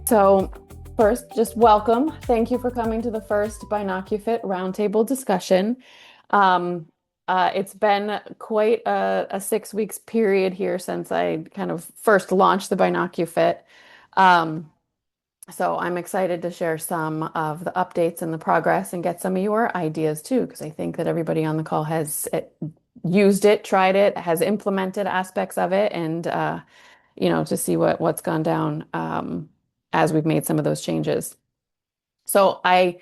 So, first, just welcome. Thank you for coming to the first BinocuFit Roundtable discussion. Um, it's been quite a 6 weeks period here since I kind of first launched the BinocuFit. Um, so I'm excited to share some of the updates and the progress and get some of your ideas too, because I think that everybody on the call has used it, tried it, has implemented aspects of it, and to see what's gone down as we've made some of those changes. So I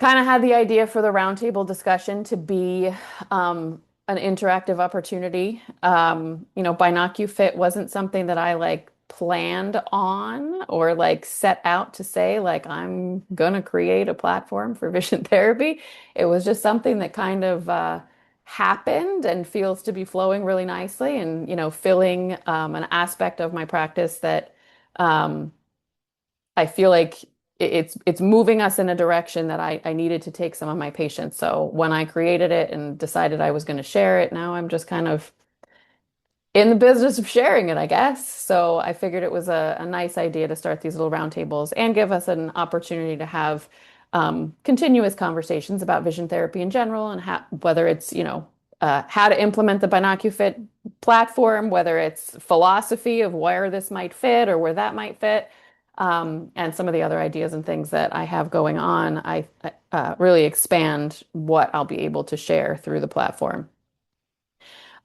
kind of had the idea for the roundtable discussion to be an interactive opportunity. BinocuFit wasn't something that I planned on or set out to say I'm gonna create a platform for vision therapy. It was just something that kind of happened and feels to be flowing really nicely and filling an aspect of my practice that um, I feel like it's moving us in a direction that I needed to take some of my patients. So when I created it and decided I was going to share it, now I'm just kind of in the business of sharing it, I guess. So I figured it was a nice idea to start these little roundtables and give us an opportunity to have continuous conversations about vision therapy in general and whether it's, how to implement the BinocuFit platform, whether it's philosophy of where this might fit or where that might fit, and some of the other ideas and things that I have going on. I really expand what I'll be able to share through the platform.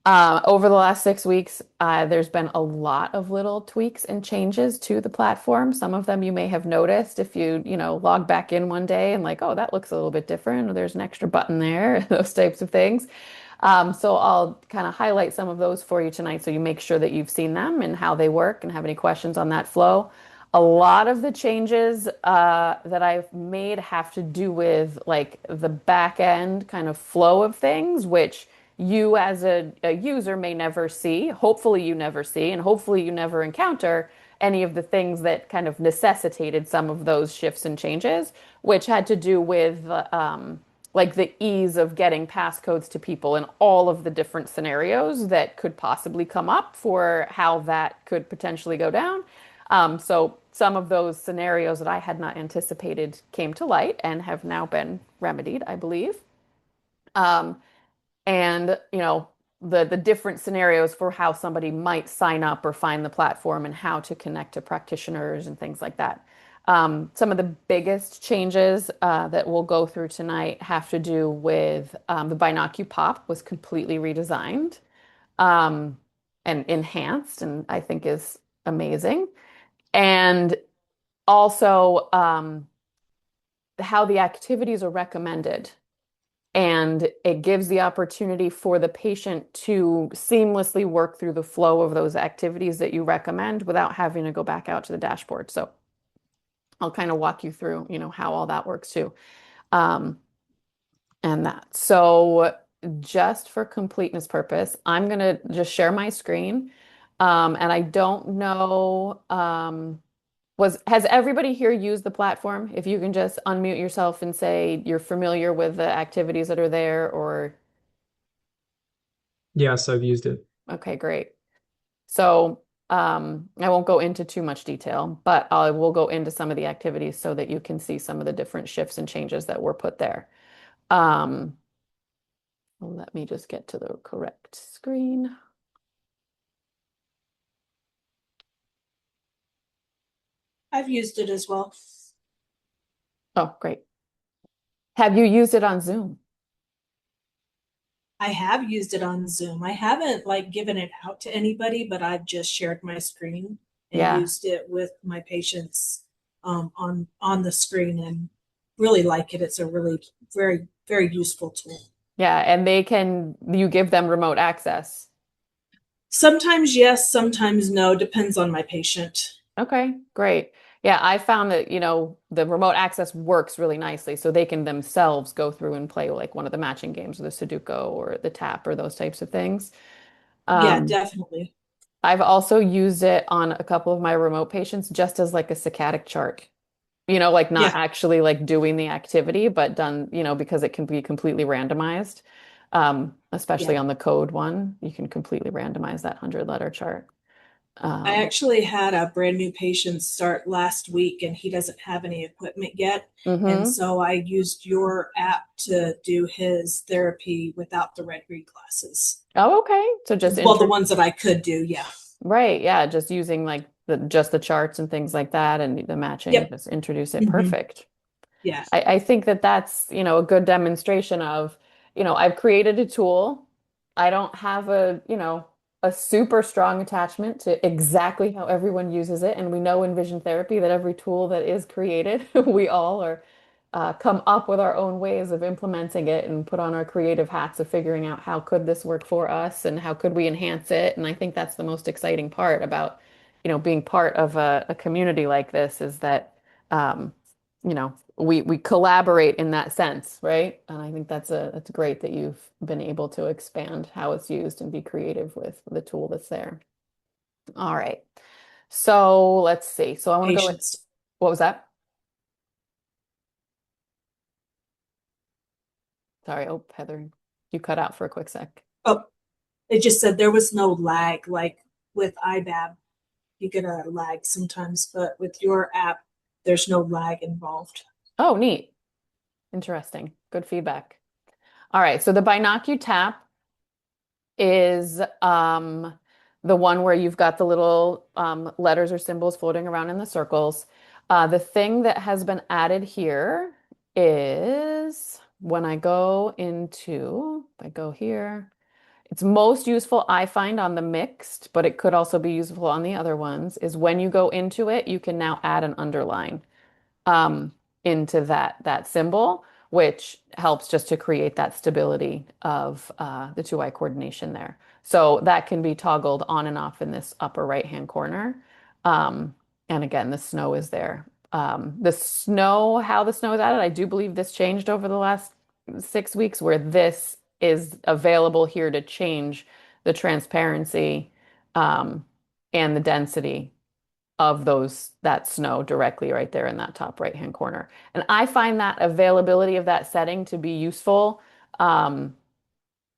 Over the last 6 weeks, there's been a lot of little tweaks and changes to the platform. Some of them you may have noticed if you log back in one day and oh, that looks a little bit different, or there's an extra button there, those types of things. So I'll kind of highlight some of those for you tonight so you make sure that you've seen them and how they work and have any questions on that flow. A lot of the changes that I've made have to do with the back end kind of flow of things, which you as a user may never see. Hopefully you never see, and hopefully you never encounter any of the things that kind of necessitated some of those shifts and changes, which had to do with the ease of getting passcodes to people in all of the different scenarios that could possibly come up for how that could potentially go down. So some of those scenarios that I had not anticipated came to light and have now been remedied, I believe. Um, and the different scenarios for how somebody might sign up or find the platform and how to connect to practitioners and things like that. Some of the biggest changes that we'll go through tonight have to do with the BinocuPop was completely redesigned um, and enhanced, and I think is amazing. And also how the activities are recommended. And it gives the opportunity for the patient to seamlessly work through the flow of those activities that you recommend without having to go back out to the dashboard. So I'll kind of walk you through, how all that works too. Um, and that. So just for completeness purpose, I'm going to just share my screen. And I don't know, has everybody here used the platform? If you can just unmute yourself and say you're familiar with the activities that are there or Yes, I've used it. okay, great. So I won't go into too much detail, but I will go into some of the activities so that you can see some of the different shifts and changes that were put there. Um, Let me just get to the correct screen. I've used it as well. Oh, great. Have you used it on Zoom? I have used it on Zoom. I haven't given it out to anybody, but I've just shared my screen and Yeah. used it with my patients on the screen and really like it. It's a really very, very useful tool. Yeah, and you give them remote access. Sometimes yes, sometimes no, depends on my patient. Okay, great. Yeah, I found that, the remote access works really nicely. So they can themselves go through and play one of the matching games or the Sudoku or the tap or those types of things. Yeah, Um, definitely. I've also used it on a couple of my remote patients just as a saccadic chart. Not Yeah, actually doing the activity, but done, because it can be completely randomized. Especially yeah. on the code one, you can completely randomize that 100-letter chart. I Um, actually had a brand new patient start last week and he doesn't have any equipment yet. And mhm. so I used your app to do his therapy without the red read glasses. Oh, okay. So just Well, the intro, ones that I could do, yeah. right. Yeah. Just using like the charts and things like that and the matching, Yep. just introduce it. Hmm. Perfect. Yeah. I think that that's, a good demonstration of, I've created a tool. I don't have a super strong attachment to exactly how everyone uses it. And we know in vision therapy that every tool that is created, we all are come up with our own ways of implementing it and put on our creative hats of figuring out how could this work for us and how could we enhance it. And I think that's the most exciting part about, being part of a community like this is that, we collaborate in that sense, right? And I think that's great that you've been able to expand how it's used and be creative with the tool that's there. All right. So let's see. So I want to go with Patients. what was that? Sorry. Oh, Heather, you cut out for a quick sec. Oh, it just said there was no lag like with IBAB. You get a lag sometimes, but with your app, there's no lag involved. Oh, neat. Interesting. Good feedback. All right. So the BinocuTap is the one where you've got the little letters or symbols floating around in the circles. The thing that has been added here is when I go here, it's most useful, I find, on the mixed, but it could also be useful on the other ones, is when you go into it, you can now add an underline um, into that symbol, which helps just to create that stability of the two-eye coordination there. So that can be toggled on and off in this upper right-hand corner. Um, and again, the snow is there. How the snow is added, I do believe this changed over the last 6 weeks, where this is available here to change the transparency and the density of that snow directly right there in that top right hand corner. And I find that availability of that setting to be useful um,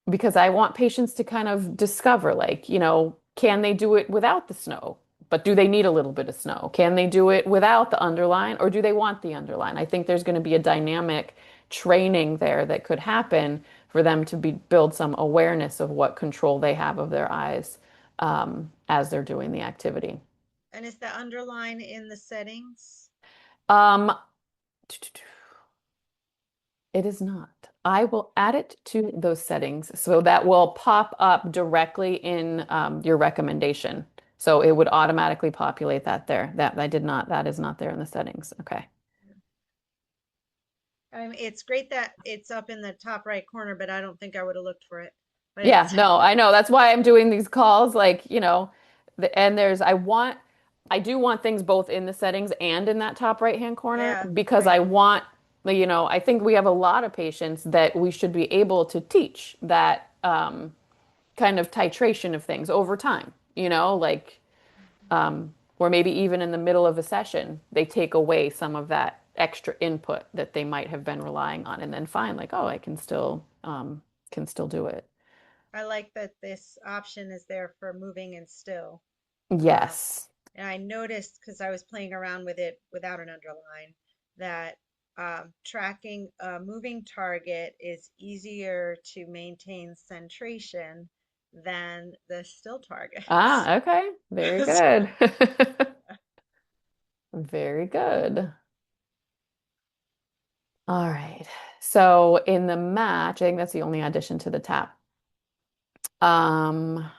because I want patients to kind of discover, like, can they do it without the snow? But do they need a little bit of snow? Can they do it without the underline or do they want the underline? I think there's going to be a dynamic training there that could happen for them to build some awareness of what control they have of their eyes as they're doing the activity. And is the underline in the settings? Um, it is not. I will add it to those settings so that will pop up directly in your recommendation. So it would automatically populate that there. That is not there in the settings. Okay. I mean, it's great that it's up in the top right corner, but I don't think I would have looked for it. But Yeah, it's, no, I know. That's why I'm doing these calls. Like, and I do want things both in the settings and in that top right-hand corner yeah, because I right. want, I think we have a lot of patients that we should be able to teach that kind of titration of things over time, like, or maybe even in the middle of a session, they take away some of that extra input that they might have been relying on and then find like, oh, I can still do it. I like that this option is there for moving and still. Um, Yes. and I noticed because I was playing around with it without an underline that tracking a moving target is easier to maintain centration than the still targets. Ah, okay. Very So, good. Very good. All right. So in the match, I think that's the only addition to the tap. Um,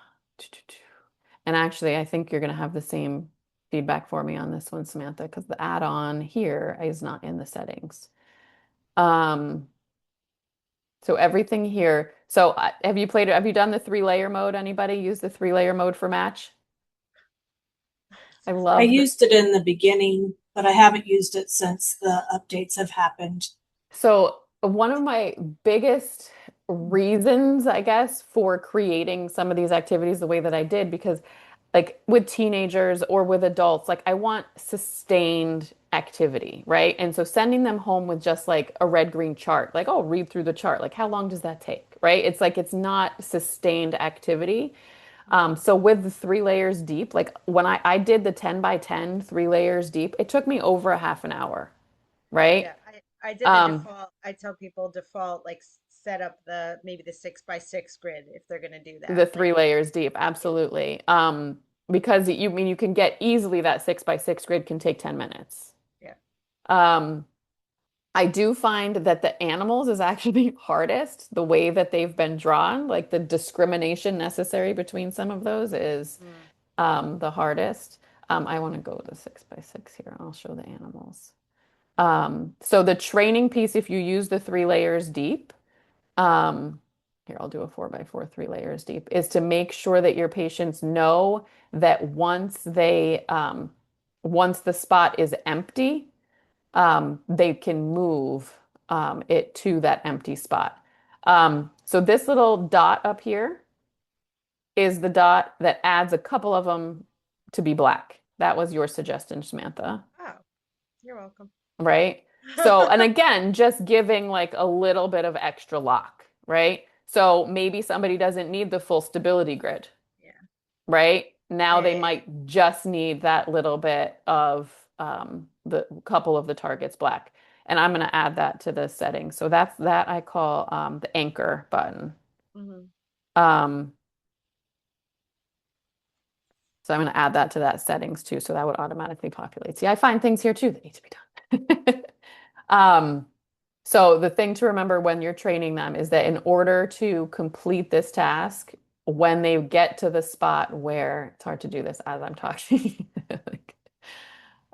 and actually, I think you're going to have the same feedback for me on this one, Samantha, because the add-on here is not in the settings. Um, so everything here. So have you done the three-layer mode? Anybody use the three-layer mode for match? I I love the used it in the beginning, but I haven't used it since the updates have happened. So, one of my biggest reasons, I guess, for creating some of these activities the way that I did, because like with teenagers or with adults, like I want sustained activity, right? And so sending them home with just like a red green chart, like, oh, read through the chart, like how long does that take, right? It's like it's not sustained activity. So with the 3 layers deep, like when I did the 10 by 10, 3 layers deep, it took me over a half an hour, right? Yeah, I did the Um, default. I tell people default, like set up the maybe the 6 by 6 grid if they're gonna do the that. three Like, layers deep, yeah, absolutely. Because you mean you can get easily that 6 by 6 grid can take 10 minutes. yeah. Um, I do find that the animals is actually hardest, the way that they've been drawn, like the discrimination necessary between some of those is Mm. the hardest. I want to go to 6 by 6 here. I'll show the animals. So the training piece, if you use the 3 layers deep, um, here I'll do a 4 by 4, 3 layers deep, is to make sure that your patients know that once the spot is empty, they can move it to that empty spot. So this little dot up here is the dot that adds a couple of them to be black. That was your suggestion, Samantha, Oh, you're welcome. right? So, and again, just giving like a little bit of extra lock, right? So maybe somebody doesn't need the full stability grid, Yeah, right? Now yeah, they yeah, yeah. might just need that little bit of the couple of the targets black. And I'm going to add that to the settings. So that's that I call the anchor button. Hmm. Um, so I'm going to add that to that settings too. So that would automatically populate. See, I find things here too that need to be done. Um, so the thing to remember when you're training them is that in order to complete this task, when they get to the spot where it's hard to do this as I'm talking, like,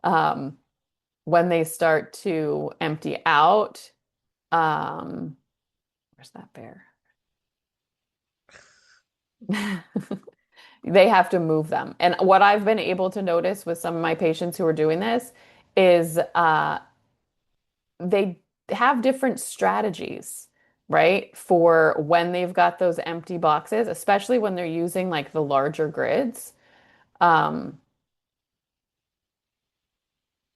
um, when they start to empty out, where's that bear? They have to move them. And what I've been able to notice with some of my patients who are doing this is they have different strategies, right? For when they've got those empty boxes, especially when they're using like the larger grids. Um,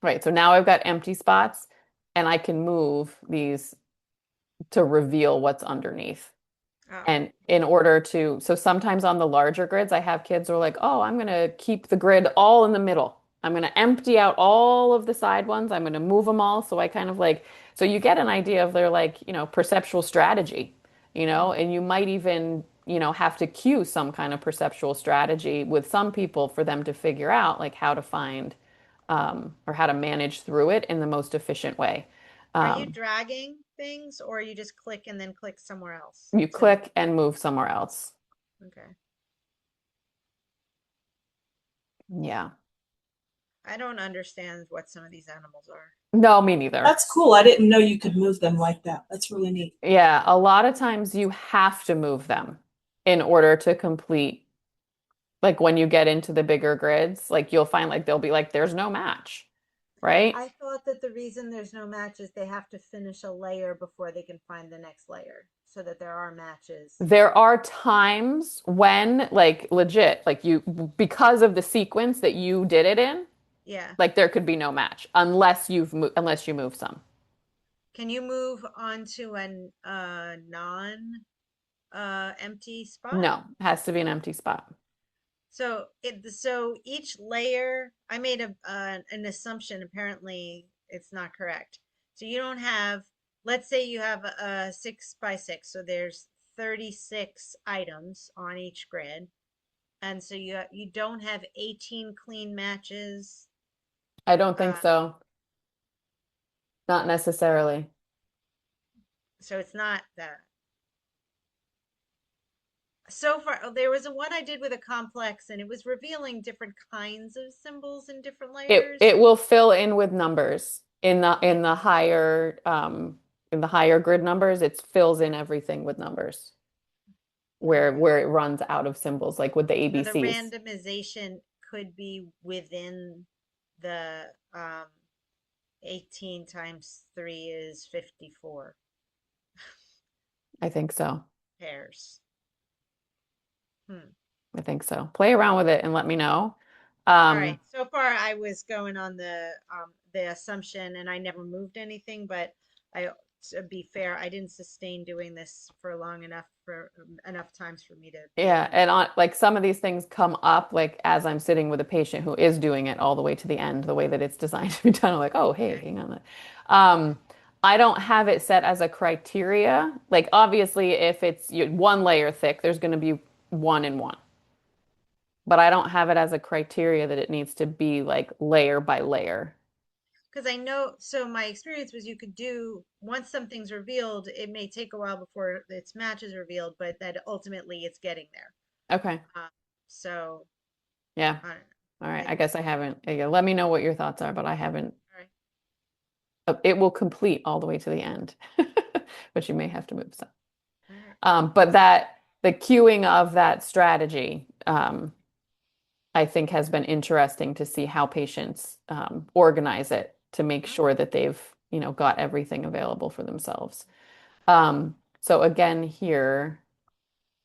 right. So now I've got empty spots and I can move these to reveal what's underneath. Oh, And in order to, so sometimes on the larger grids, I have kids who are like, oh, I'm going to keep the grid all in the middle. I'm going to empty out all of the side ones. I'm going to move them all. So I kind of like, so you get an idea of their like, perceptual strategy, mhm. and you might even, have to cue some kind of perceptual strategy with some people for them to figure out like how to find or how to manage through it in the most efficient way. Are you Um, dragging things or you just click and then click somewhere else you to move? click and move somewhere else. Okay. Yeah. I don't understand what some of these animals are. No, me neither. That's cool. I didn't know you could move them like that. That's really neat. Yeah, a lot of times you have to move them in order to complete. Like when you get into the bigger grids, like you'll find like they'll be like, there's no match, right? I thought that the reason there's no matches, they have to finish a layer before they can find the next layer so that there are matches. There are times when, like, legit, like because of the sequence that you did it in, Yeah. like there could be no match unless you move some. Can you move onto an non empty spot? No, it has to be an empty spot. So each layer, I made an assumption. Apparently, it's not correct. So you don't have, let's say you have a 6 by 6. So there's 36 items on each grid, and so you don't have 18 clean matches. I don't think Uh, so. Not necessarily. so it's not that. So far, there was a one I did with a complex, and it was revealing different kinds of symbols in different layers. It will fill in with numbers in the higher grid numbers, it fills in everything with numbers Okay. where it runs out of symbols, like with the So the ABCs. randomization could be within the 18 times 3 is 54 I think so. pairs. Hmm. I think so. Play around with it and let me know. All right. Um, So far, I was going on the assumption, and I never moved anything, but I to be fair, I didn't sustain doing this for long enough for enough times for me to be able Yeah, to and on like some of these things come up like as I'm sitting with a patient who is doing it all the way to the end, the way that it's designed to be done. I'm like, oh, hey, okay. hang on. Um, I don't have it set as a criteria. Like obviously, if it's one layer thick, there's going to be one and one. But I don't have it as a criteria that it needs to be like layer by layer. Because I know, so my experience was you could do, once something's revealed, it may take a while before its match is revealed, but that ultimately it's getting there. Okay. Uh, so Yeah. I don't know. All right. Like, I guess I haven't. Yeah, let me know what your thoughts are, but I haven't. all right, It will complete all the way to the end, but you may have to move some. all right. But that the queuing of that strategy, I think has been interesting to see how patients organize it to make Uh-huh. sure that they've, got everything available for themselves. So again here,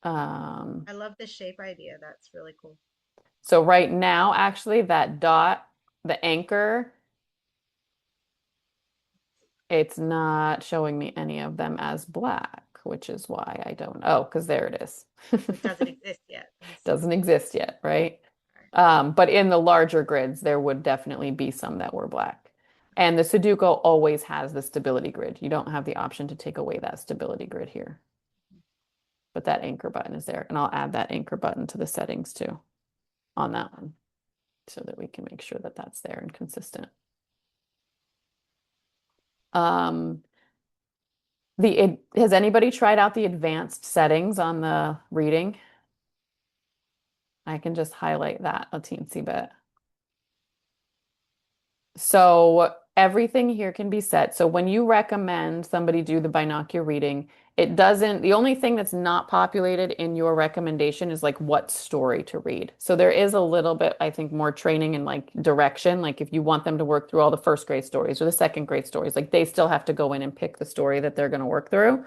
um, I love the shape idea. That's really cool. so right now, actually, that dot, the anchor, it's not showing me any of them as black, which is why I don't. Oh, because there it is. It doesn't exist yet. I see. Doesn't exist yet, right? All right. But in the larger grids, there would definitely be some that were black. And the Sudoku always has the stability grid. You don't have the option to take away that stability grid here. But that anchor button is there. And I'll add that anchor button to the settings too on that one so that we can make sure that that's there and consistent. Um, has anybody tried out the advanced settings on the reading? I can just highlight that a teensy bit. So everything here can be set. So when you recommend somebody do the BinocuReading, it doesn't, the only thing that's not populated in your recommendation is like what story to read. So there is a little bit, I think, more training and like direction. Like if you want them to work through all the first grade stories or the second grade stories, like they still have to go in and pick the story that they're going to work through,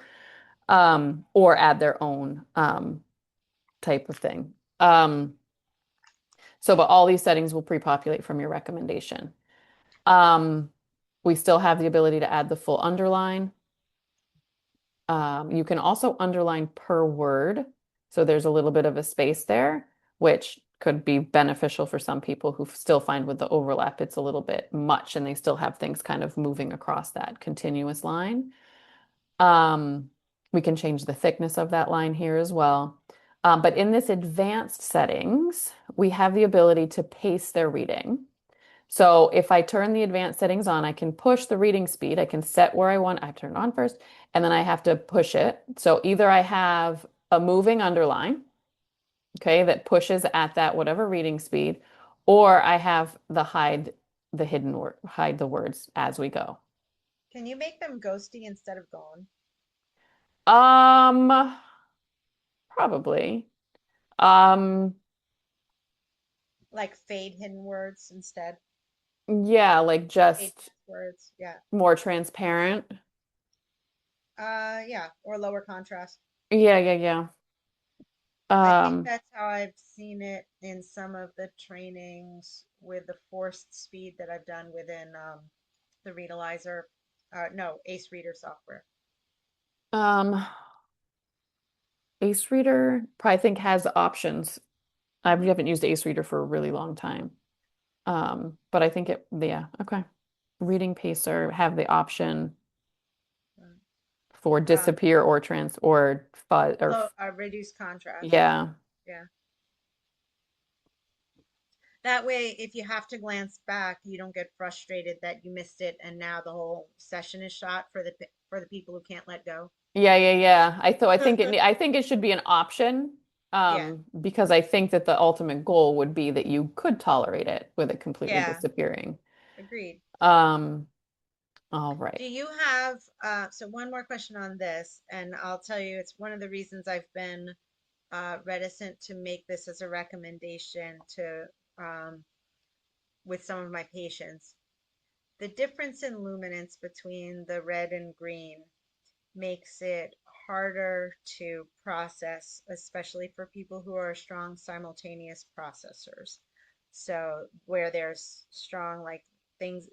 or add their own type of thing. But all these settings will pre-populate from your recommendation. Um, we still have the ability to add the full underline. You can also underline per word. So there's a little bit of a space there, which could be beneficial for some people who still find with the overlap, it's a little bit much and they still have things kind of moving across that continuous line. We can change the thickness of that line here as well. But in this advanced settings, we have the ability to pace their reading. So if I turn the advanced settings on, I can push the reading speed. I can set where I want. I turn it on first, and then I have to push it. So either I have a moving underline, okay, that pushes at that whatever reading speed, or I have the hide the words as we go. Can you make them ghosty instead of gone? Um, Probably. Um, Like fade hidden words instead? yeah, like Fade just words. Yeah. more transparent. Yeah. Or lower contrast. Yeah, yeah, yeah. I think Um, that's how I've seen it in some of the trainings with the forced speed that I've done within the Readalizer, no, Ace Reader software. um, Ace Reader probably think has options. I Hmm. haven't used Ace Reader for a really long time. But I think yeah, okay. Reading Pacer have the option for Um, disappear or trans or fuzz or low, reduce contrast. yeah. Yeah. That way, if you have to glance back, you don't get frustrated that you missed it and now the whole session is shot for the people who can't let go. Yeah, yeah, yeah. I think it should be an option. Yeah. Because I think that the ultimate goal would be that you could tolerate it with it completely Yeah. disappearing. Agreed. Um, all right. Do you have, so one more question on this, and I'll tell you, it's one of the reasons I've been reticent to make this as a recommendation to with some of my patients. The difference in luminance between the red and green makes it harder to process, especially for people who are strong simultaneous processors. So where there's strong like things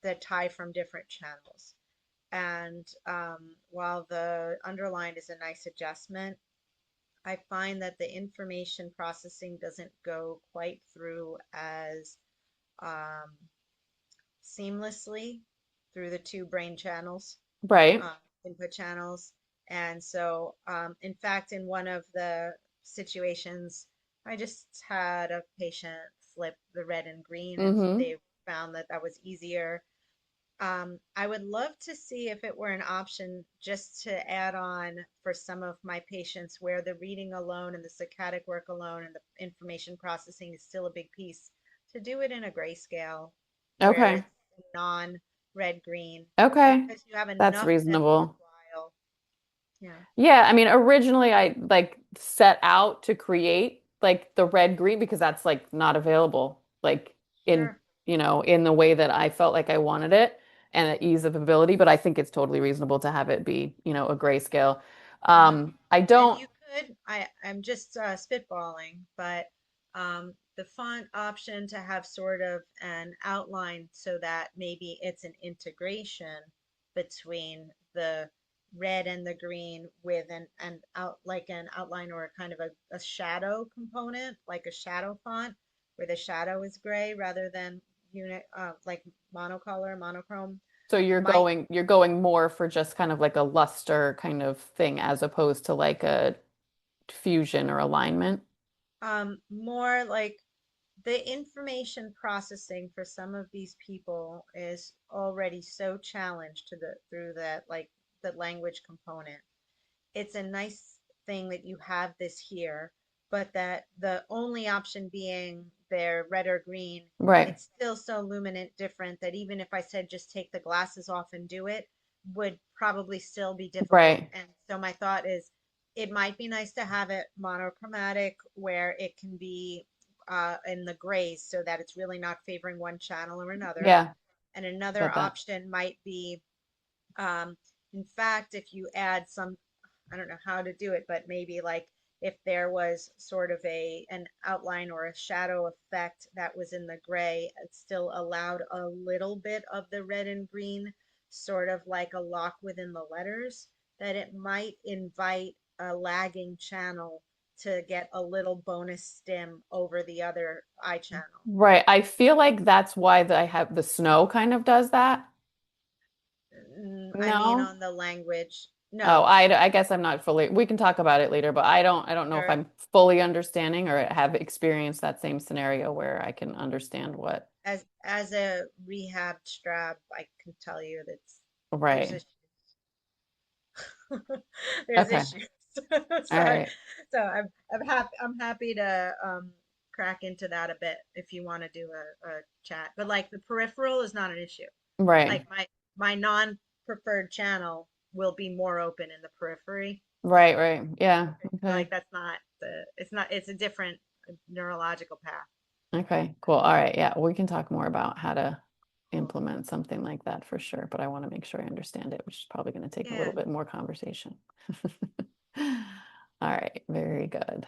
that tie from different channels. And while the underline is a nice adjustment, I find that the information processing doesn't go quite through as um, seamlessly through the two brain channels, Right. uh, input channels. And so, in fact, in one of the situations, I just had a patient flip the red and green, and Mm-hmm. they found that that was easier. I would love to see if it were an option just to add on for some of my patients where the reading alone and the saccadic work alone and the information processing is still a big piece, to do it in a grayscale where Okay. it's non-red green Okay. because you have That's enough that's reasonable. worthwhile. Yeah, Yeah, I mean, originally I like set out to create like the red green because that's like not available like in, sure. in the way that I felt like I wanted it and at ease of ability, but I think it's totally reasonable to have it be, a grayscale. Uh-huh. I And don't you could, I'm just spitballing, but the font option to have sort of an outline so that maybe it's an integration between the red and the green with an out like an outline or a kind of a shadow component, like a shadow font where the shadow is gray rather than unit like monocolor, monochrome So you're might going more for just kind of like a luster kind of thing as opposed to like a fusion or alignment. more like the information processing for some of these people is already so challenged to the through that like the language component. It's a nice thing that you have this here, but that the only option being their red or green, Right. it's still so luminant different that even if I said just take the glasses off and do it, would probably still be difficult. Right. And so my thought is it might be nice to have it monochromatic where it can be in the grays so that it's really not favoring one channel or another. Yeah, And another get that. option might be, um, in fact, if you add some, I don't know how to do it, but maybe like if there was sort of an outline or a shadow effect that was in the gray, it still allowed a little bit of the red and green, sort of like a lock within the letters, that it might invite a lagging channel to get a little bonus stim over the other eye channel. Right. I feel like that's why I have the snow kind of does that. I mean, No. on the language, Oh, no, I guess I'm not fully, we can talk about it later, but I don't know if sure. I'm fully understanding or have experienced that same scenario where I can understand what. As a rehab strap, I can tell you that there's Right. issues. There's Okay. issues. All Sorry. right. So I'm happy to crack into that a bit if you want to do a chat. But like the peripheral is not an issue. Right. Like my non-preferred channel will be more open in the periphery. Right, right. Yeah. So Okay. like that's not it's a different neurological path. Okay, cool. All right. Yeah, we can talk more about how to Cool. implement something like that for sure, but I want to make sure I understand it, which is probably going to take a little Yeah. bit more conversation. All right, very good.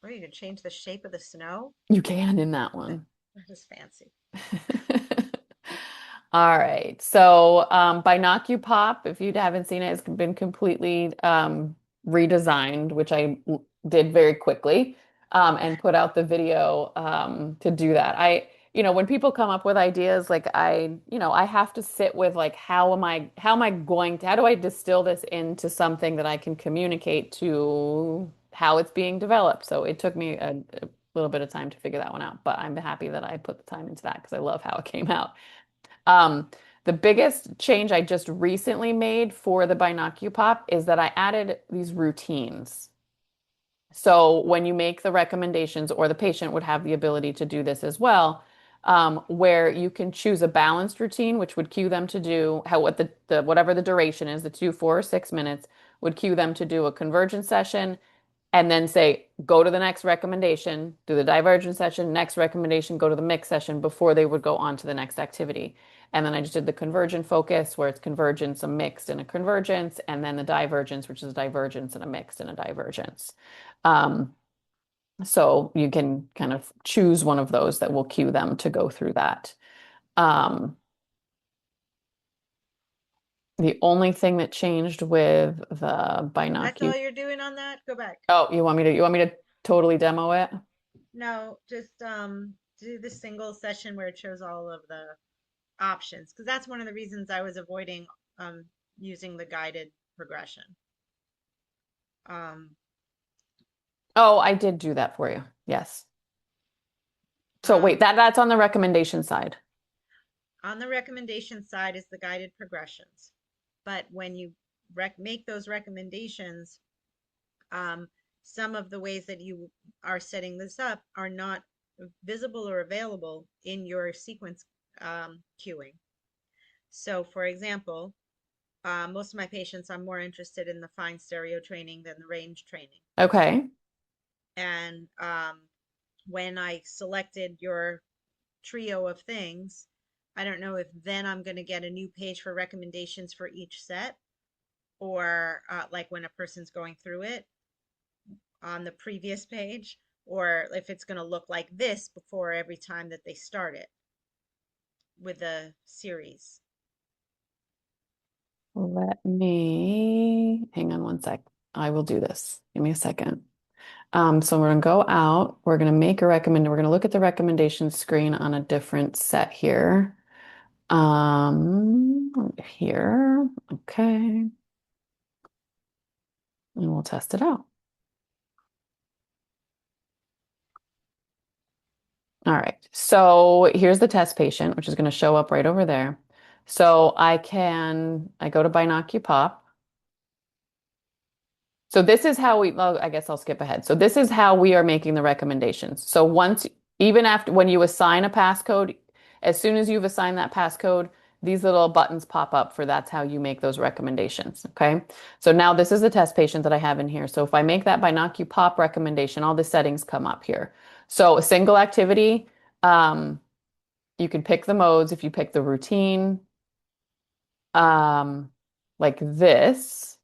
Or you could change the shape of the snow. You can in that one. That is fancy. All right. So, BinocuPop, if you haven't seen it, it's been completely redesigned, which did very quickly, and put out the video to do that. When people come up with ideas, like I have to sit with like how do I distill this into something that I can communicate to how it's being developed? So it took me a little bit of time to figure that one out, but I'm happy that I put the time into that because I love how it came out. Um, the biggest change I just recently made for the BinocuPop is that I added these routines. So when you make the recommendations, or the patient would have the ability to do this as well, where you can choose a balanced routine, which would cue them to do what the whatever the duration is, the 2, 4, 6 minutes, would cue them to do a convergence session and then say, go to the next recommendation, do the divergent session, next recommendation, go to the mix session before they would go on to the next activity. And then I just did the convergent focus where it's convergence, a mixed, and a convergence, and then the divergence, which is a divergence and a mixed and a divergence. Um, so you can kind of choose one of those that will cue them to go through that. Um, The only thing that changed with the That's all binocu. you're doing on that? Go back. Oh, you want me to totally demo it? No, just do the single session where it shows all of the options, because that's one of the reasons I was avoiding um using the guided progression. Um, Oh, I did do that for you. Yes. So wait, um, that's on the recommendation side. on the recommendation side is the guided progressions. But when you make those recommendations, um, some of the ways that you are setting this up are not visible or available in your sequence queuing. So, for example, most of my patients, I'm more interested in the fine stereo training than the range training. Okay. And when I selected your trio of things, I don't know if then I'm going to get a new page for recommendations for each set, or like when a person's going through it on the previous page, or if it's going to look like this before every time that they start it with a series. Let me hang on one sec. I will do this. Give me a second. So we're gonna go out. We're gonna make a recommend. We're gonna look at the recommendation screen on a different set here. Here. Okay. And we'll test it out. All right. So here's the test patient, which is going to show up right over there. So I go to BinocuPop. So this is how well, I guess I'll skip ahead. So this is how we are making the recommendations. So even after, when you assign a passcode, as soon as you've assigned that passcode, these little buttons pop up for that's how you make those recommendations. Okay. So now this is the test patient that I have in here. So if I make that BinocuPop recommendation, all the settings come up here. So a single activity, um, you can pick the modes if you pick the routine, um, like this.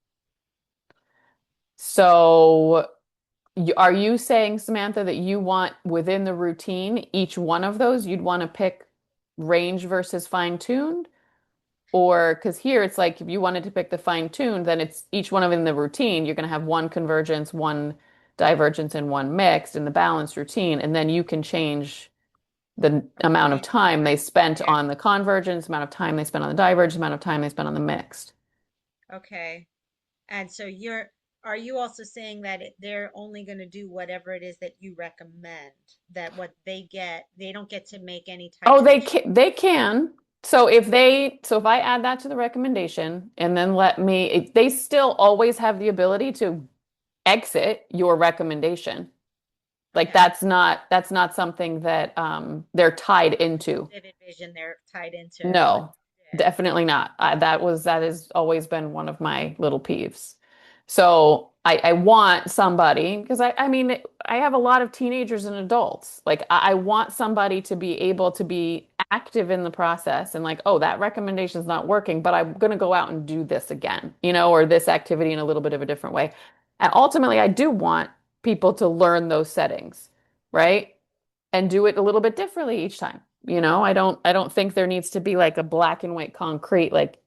So are you saying, Samantha, that you want within the routine, each one of those, you'd want to pick range versus fine-tuned? Or because here it's like if you wanted to pick the fine-tuned, then it's each one of in the routine, you're going to have one convergence, one divergence, and one mixed in the balanced routine. And then you can change the amount of Okay. time they spent Yeah. on the convergence, amount of time they spent on the divergence, amount of time they spent on the mixed. Okay. And so are you also saying that they're only going to do whatever it is that you recommend, that what they get, they don't get to make any Oh, they titration? can, they can. So if I add that to the recommendation and then they still always have the ability to exit your recommendation. Like Okay. that's not something that they're tied Like into. Vivid Vision, they're tied into what No, you did. definitely not. That has always been one of my little peeves. So I want somebody because I mean I have a lot of teenagers and adults. Like I want somebody to be able to be active in the process and like, oh, that recommendation is not working, but I'm gonna go out and do this again, or this activity in a little bit of a different way. And ultimately, I do want people to learn those settings, right? And do it a little bit differently each time. I don't think there needs to be like a black and white concrete, like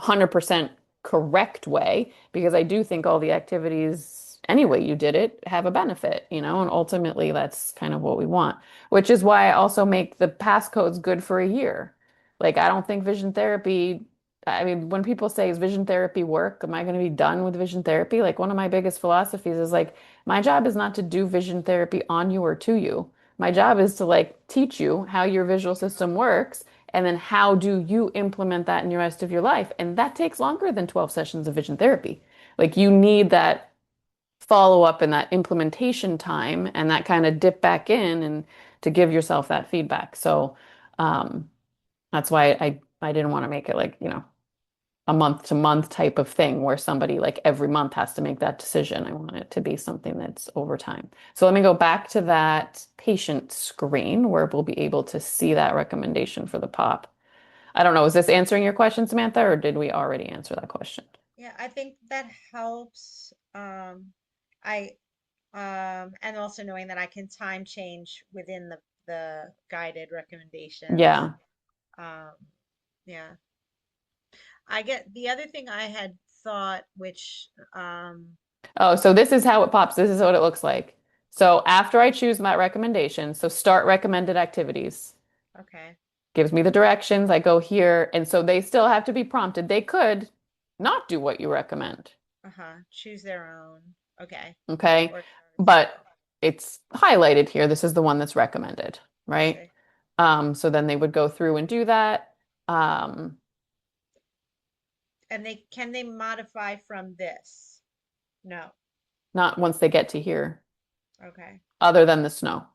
100% correct way, because I do think all the activities, any way you did it, have a benefit, and ultimately that's kind of what we want, which is why I also make the passcodes good for a year. Like, I don't think vision therapy, I mean, when people say, is vision therapy work? Am I going to be done with vision therapy? Like, one of my biggest philosophies is like, my job is not to do vision therapy on you or to you. My job is to like teach you how your visual system works and then how do you implement that in the rest of your life. And that takes longer than 12 sessions of vision therapy. Like you need that follow up and that implementation time and that kind of dip back in and to give yourself that feedback. So um, that's why I didn't want to make it like, a month to month type of thing where somebody like every month has to make that decision. I want it to be something that's over time. So let me go back to that patient screen where we'll be able to see that recommendation for the pop. I don't know, is this answering your question, Samantha, or did we already answer that question? Yeah, I think that helps. I and also knowing that I can time change within the guided recommendations. Yeah. Um, yeah. I get the other thing I had thought, which Oh, so this is how it pops. This is what it looks like. So after I choose my recommendation, so start recommended activities, okay, gives me the directions. I go here. And so they still have to be prompted. They could not do what you recommend. choose their own. Okay, Okay. or start a But zero. it's highlighted here. This is the one that's recommended, I right? see. So then they would go through and do that. Um, And they modify from this? No. Not once they get to here, Okay. other than the snow.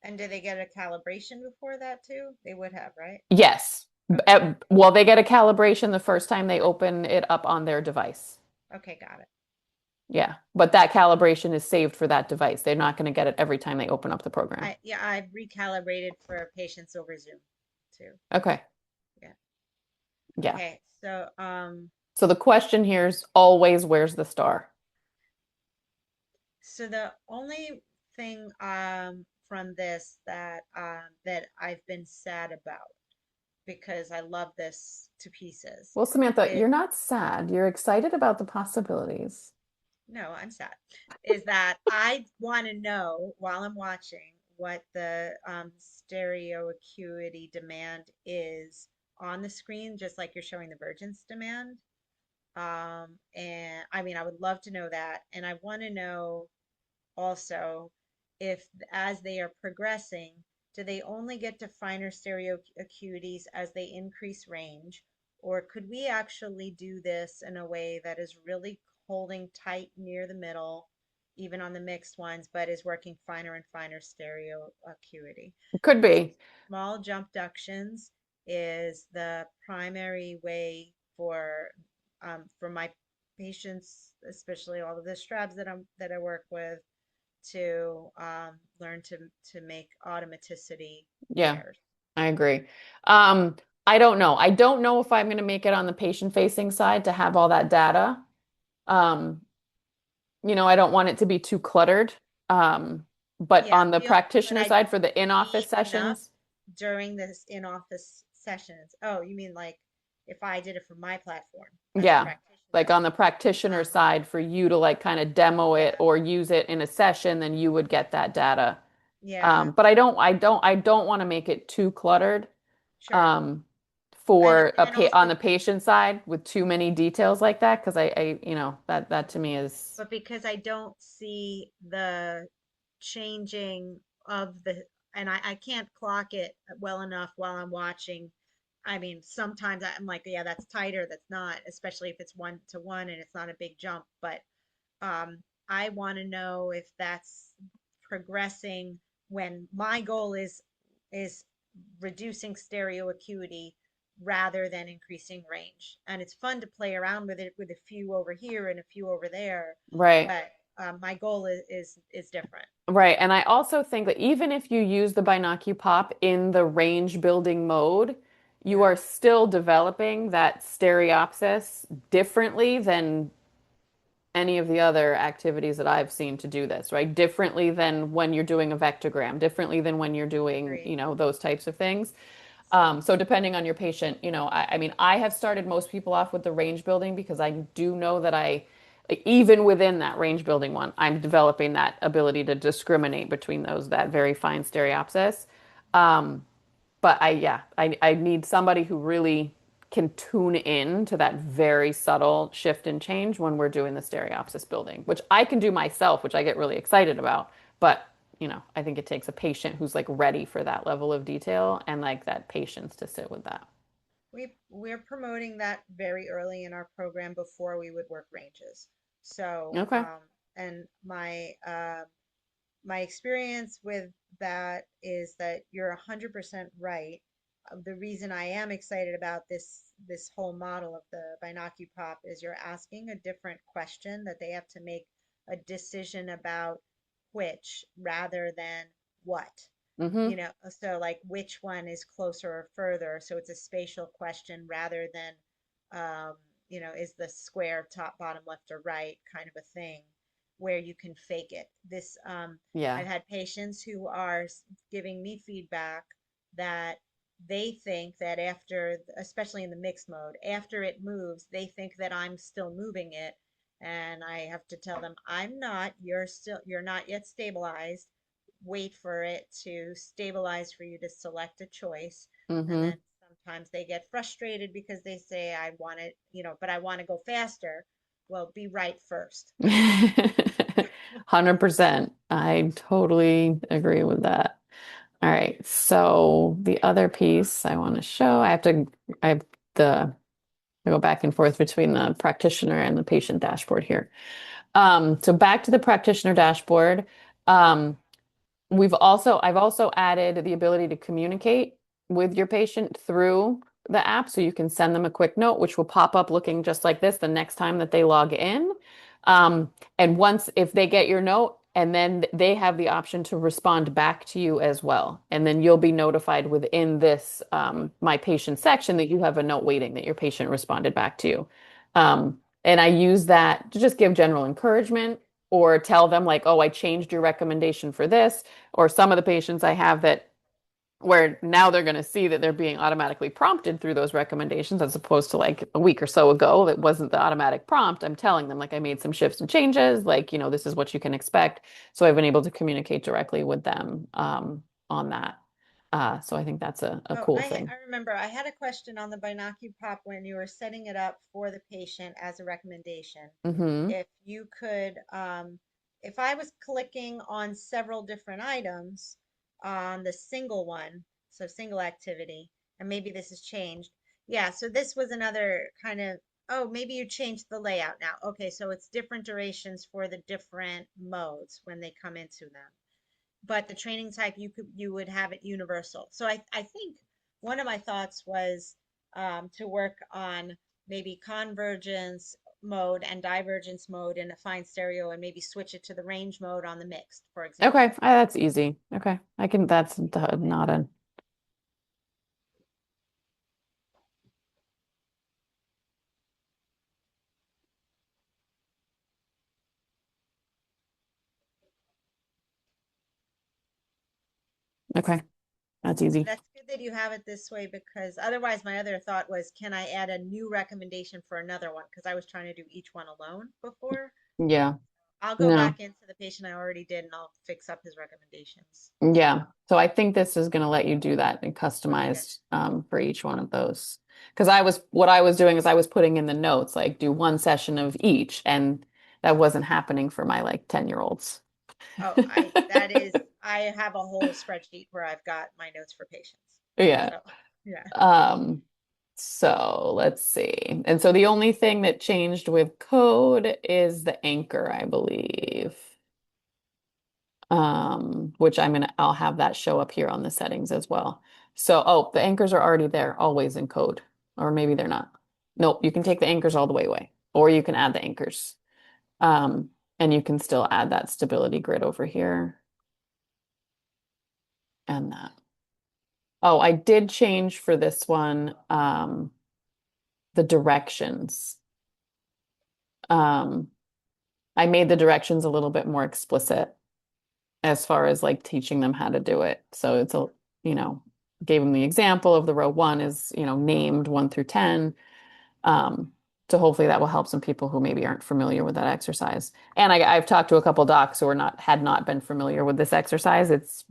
And do they get a calibration before that too? They would have, right? Yes. Okay. Well, they get a calibration the first time they open it up on their device. Okay, got it. Yeah. But that calibration is saved for that device. They're not going to get it every time they open up the program. Yeah, I've recalibrated for patients over Zoom too. Okay. Yeah. Yeah. Okay. So, So the question here is always, where's the star? so the only thing from this that I've been sad about because I love this to pieces Well, Samantha, is you're not sad. You're excited about the possibilities. no, I'm sad. Is that I want to know while I'm watching what the stereo acuity demand is on the screen, just like you're showing the Virgin's demand. And I mean, I would love to know that. And I want to know also if as they are progressing, do they only get to finer stereo acuities as they increase range? Or could we actually do this in a way that is really holding tight near the middle, even on the mixed ones, but is working finer and finer stereo acuity? It could Because be. small jump ductions is the primary way for my patients, especially all of the strabs that I work with, to learn to make automaticity Yeah, pairs. I agree. Um, I don't know. I don't know if I'm going to make it on the patient-facing side to have all that data. Um, I don't want it to be too cluttered. But Yeah, on the but practitioner I side don't for the in-office see enough sessions, during this in-office sessions. Oh, you mean like if I did it for my platform as a yeah, like practitioner? on the practitioner Um, side for you to like kind of demo it yeah, or use it in a session, then you would get that data. yeah, But I don't want to make it too cluttered. sure. Um, And for and on also, the patient side with too many details like that, because that to me is but because I don't see the changing of the, and I can't clock it well enough while I'm watching. I mean, sometimes I'm like, yeah, that's tighter, that's not, especially if it's 1 to 1 and it's not a big jump. But I want to know if that's progressing when my goal is reducing stereo acuity rather than increasing range. And it's fun to play around with it with a few over here and a few over there, right. but my goal is different. Right. And I also think that even if you use the BinocuPop in the range building mode, you Yeah, are still developing that stereopsis differently than any of the other activities that I've seen to do this, right? Differently than when you're doing a vectogram, differently than when you're doing, agree. those types of things. So depending on your patient, I mean, I have started most people off with the range building because I do know that even within that range building one, I'm developing that ability to discriminate between that very fine stereopsis. Um, but I need somebody who really can tune in to that very subtle shift and change when we're doing the stereopsis building, which I can do myself, which I get really excited about. But, I think it takes a patient who's like ready for that level of detail and like that patience to sit with that. We're promoting that very early in our program before we would work ranges. So, Okay. and my experience with that is that you're 100% right. The reason I am excited about this whole model of the BinocuPop is you're asking a different question that they have to make a decision about which rather than what. Mm-hmm. So like which one is closer or further. So it's a spatial question rather than is the square top, bottom, left, or right kind of a thing where you can fake it. Yeah. I've had patients who are giving me feedback that they think that after, especially in the mixed mode, after it moves, they think that I'm still moving it. And I have to tell them, I'm not, you're not yet stabilized. Wait for it to stabilize for you to select a choice. And then Mm-hmm. sometimes they get frustrated because they say, I want it, but I want to go faster. Well, be right first. 100%. I totally agree with that. All right. So the other piece I want to show, I have I go back and forth between the practitioner and the patient dashboard here. So back to the practitioner dashboard. Um, I've also added the ability to communicate with your patient through the app. So you can send them a quick note, which will pop up looking just like this the next time that they log in. And once, if they get your note, and then they have the option to respond back to you as well. And then you'll be notified within this My Patient section that you have a note waiting that your patient responded back to you. And I use that to just give general encouragement or tell them like, oh, I changed your recommendation for this, or some of the patients I have that where now they're going to see that they're being automatically prompted through those recommendations as opposed to like a week or so ago that wasn't the automatic prompt. I'm telling them like I made some shifts and changes, like, this is what you can expect. So I've been able to communicate directly with them on that. So I think that's a Oh, cool thing. I remember I had a question on the BinocuPop when you were setting it up for the patient as a recommendation. Hmm. If you could, if I was clicking on several different items on the single one, so single activity, and maybe this has changed. Yeah, so this was another kind of, oh, maybe you changed the layout now. Okay, so it's different durations for the different modes when they come into them, but the training type you would have it universal. So I think one of my thoughts was to work on maybe convergence mode and divergence mode in a fine stereo and maybe switch it to the range mode on the mixed, for Okay, example. that's easy. Okay, that's not a, okay, that's easy. That's good that you have it this way because otherwise my other thought was, can I add a new recommendation for another one? Because I was trying to do each one alone before. Yeah, I'll go no. back into the patient I already did and I'll fix up his recommendations. Yeah. So I think this is going to let you do that and Okay. customized for each one of those. Because what I was doing is I was putting in the notes, like do one session of each, and that wasn't happening for my like 10-year-olds. Oh, that is, I have a whole spreadsheet where I've got my notes for patients. Yeah. So, yeah. Um, so let's see. And so the only thing that changed with code is the anchor, I believe. Which I'll have that show up here on the settings as well. So, oh, the anchors are already there, always in code, or maybe they're not. Nope, you can take the anchors all the way away, or you can add the anchors. Um, and you can still add that stability grid over here and that. Oh, I did change for this one, the directions. Um, I made the directions a little bit more explicit as far as like teaching them how to do it. So you know, gave them the example of the row one is, named 1 through 10. Um, so hopefully that will help some people who maybe aren't familiar with that exercise. And I've talked to a couple docs who had not been familiar with this exercise. It's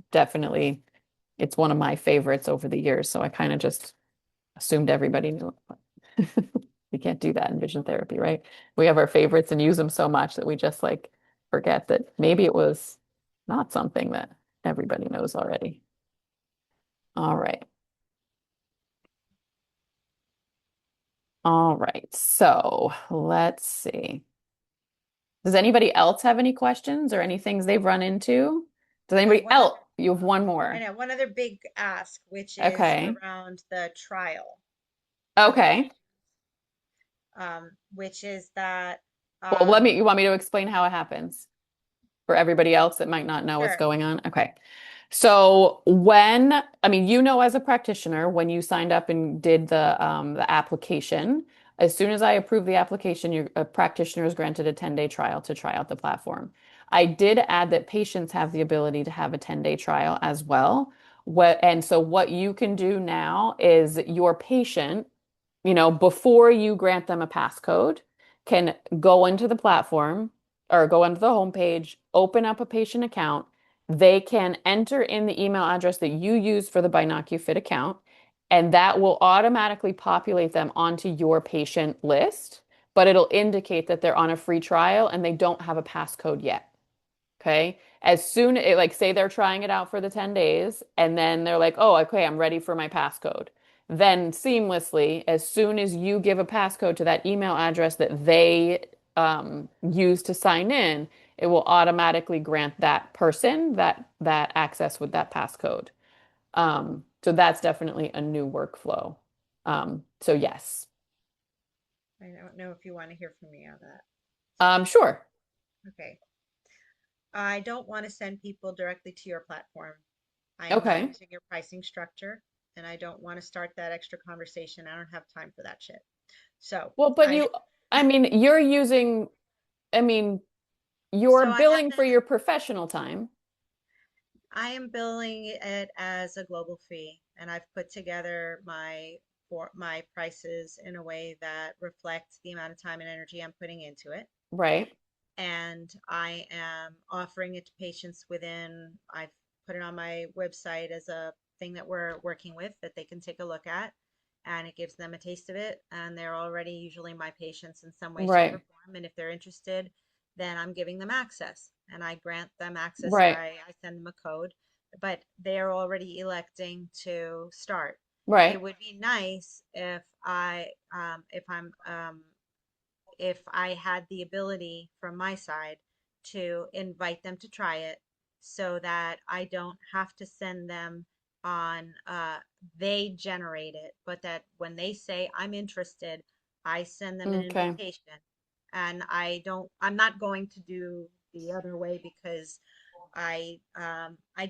one of my favorites over the years. So I kind of just assumed everybody knew it. We can't do that in vision therapy, right? We have our favorites and use them so much that we just like forget that maybe it was not something that everybody knows already. All right. All right. So let's see. Does anybody else have any questions or any things they've run into? Does Oh, anybody else? You have one I more. know one other big ask, which is Okay. around the trial of Okay. patients, which is that, Well, um, you want me to explain how it happens for everybody else that might not know what's sure. going on? Okay. So I mean, as a practitioner, when you signed up and did the application, as soon as I approve the application, a practitioner is granted a 10-day trial to try out the platform. I did add that patients have the ability to have a 10-day trial as well. And so what you can do now is your patient, before you grant them a passcode, can go into the platform or go into the homepage, open up a patient account. They can enter in the email address that you use for the BinocuFit account, and that will automatically populate them onto your patient list, but it'll indicate that they're on a free trial and they don't have a passcode yet. Okay. As soon like say they're trying it out for the 10 days and then they're like, oh, okay, I'm ready for my passcode. Then seamlessly, as soon as you give a passcode to that email address that they use to sign in, it will automatically grant that person that access with that passcode. So that's definitely a new workflow. So yes. I don't know if you want to hear from me on that. Sure. Okay. I don't want to send people directly to your platform. I am not Okay. using your pricing structure, and I don't want to start that extra conversation. I don't have time for that shit. So Well, but I I mean, you're using, I mean, you're so I have billing for the your professional time. I am billing it as a global fee, and I've put together my prices in a way that reflects the amount of time and energy I'm putting into it. Right. And I am offering it to patients I've put it on my website as a thing that we're working with that they can take a look at, and it gives them a taste of it. And they're already usually my patients in some way, shape, or Right. form. And if they're interested, then I'm giving them access and I grant them access. Right. I send them a code, but they're already electing to start. It Right. would be nice if I had the ability from my side to invite them to try it so that I don't have to send them on, they generate it, but that when they say, I'm interested, I send them an Okay. invitation. And I'm not going to do the other way because I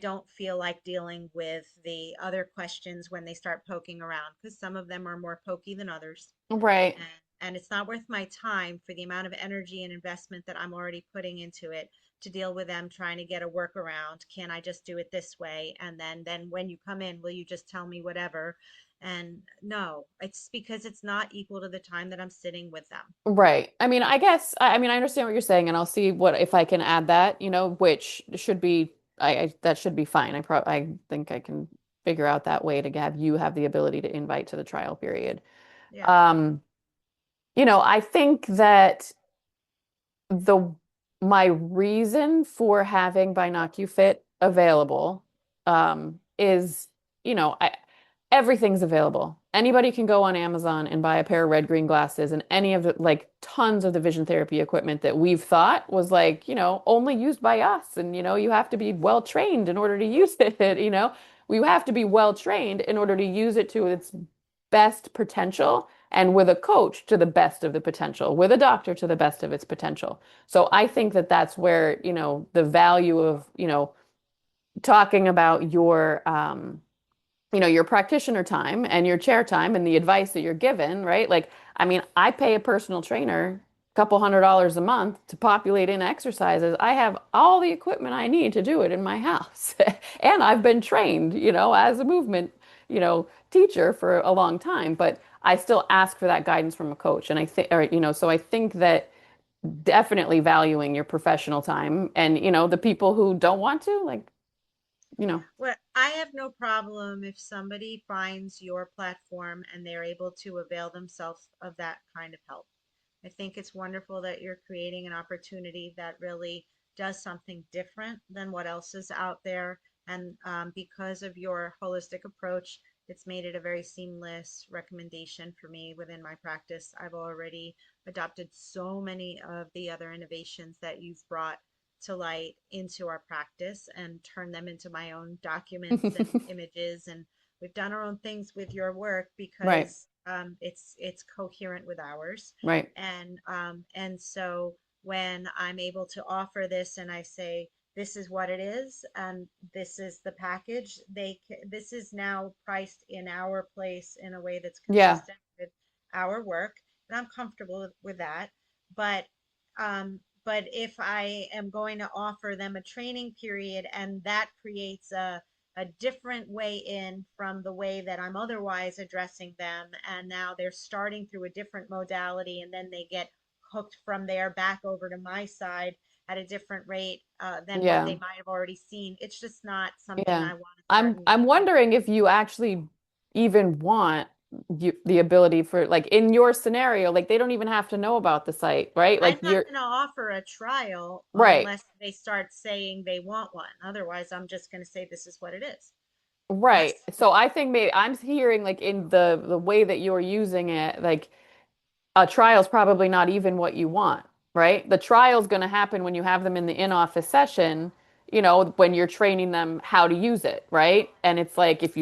don't feel like dealing with the other questions when they start poking around because some of them are more pokey than others, Right. and it's not worth my time for the amount of energy and investment that I'm already putting into it to deal with them trying to get a workaround. Can I just do it this way? And then when you come in, will you just tell me whatever? And no, it's because it's not equal to the time that I'm sitting with them. Right. I mean, I guess, I mean, I understand what you're saying, and I'll see what if I can add that, which should be, that should be fine. I think I can figure out that way to have you have the ability to invite to the trial period. Yeah. Um, I think that the my reason for having BinocuFit available is, everything's available. Anybody can go on Amazon and buy a pair of red green glasses and any of the like tons of the vision therapy equipment that we've thought was like, only used by us. And you have to be well trained in order to use it, We have to be well trained in order to use it to its best potential and with a coach to the best of the potential, with a doctor to the best of its potential. So I think that that's where, the value of, talking about your practitioner time and your chair time and the advice that you're given, right? Like, I mean, I pay a personal trainer a couple $100 a month to populate in exercises. I have all the equipment I need to do it in my house. And I've been trained, as a movement, teacher for a long time, but I still ask for that guidance from a coach. And I think, or, so I think that definitely valuing your professional time and, the people who don't want to, like, you know, Well, I have no problem if somebody finds your platform and they're able to avail themselves of that kind of help. I think it's wonderful that you're creating an opportunity that really does something different than what else is out there. And because of your holistic approach, it's made it a very seamless recommendation for me within my practice. I've already adopted so many of the other innovations that you've brought to light into our practice and turn them into my own documents and images. And we've done our own things with your work right, because it's coherent with ours. right. And so when I'm able to offer this and I say, this is what it is, and this is the package, this is now priced in our place in a way that's Yeah, consistent with our work, and I'm comfortable with that. But but if I am going to offer them a training period and that creates a a different way in from the way that I'm otherwise addressing them. And now they're starting through a different modality, and then they get hooked from there back over to my side at a different rate than what Yeah. they might have already seen. It's just not something Yeah. I want to start I'm engaging wondering if you actually even want the ability for like in your scenario, like they don't even have to know about the site, right? I'm Like not you're going to offer a trial right. unless they start saying they want one. Otherwise, I'm just going to say this is what it is. Right. That's So I think maybe I'm hearing like in the way that you're using it, like a trial is probably not even what you want, right? The trial is going to happen when you have them in the in-office session, when you're training them how to use it, right? And it's like if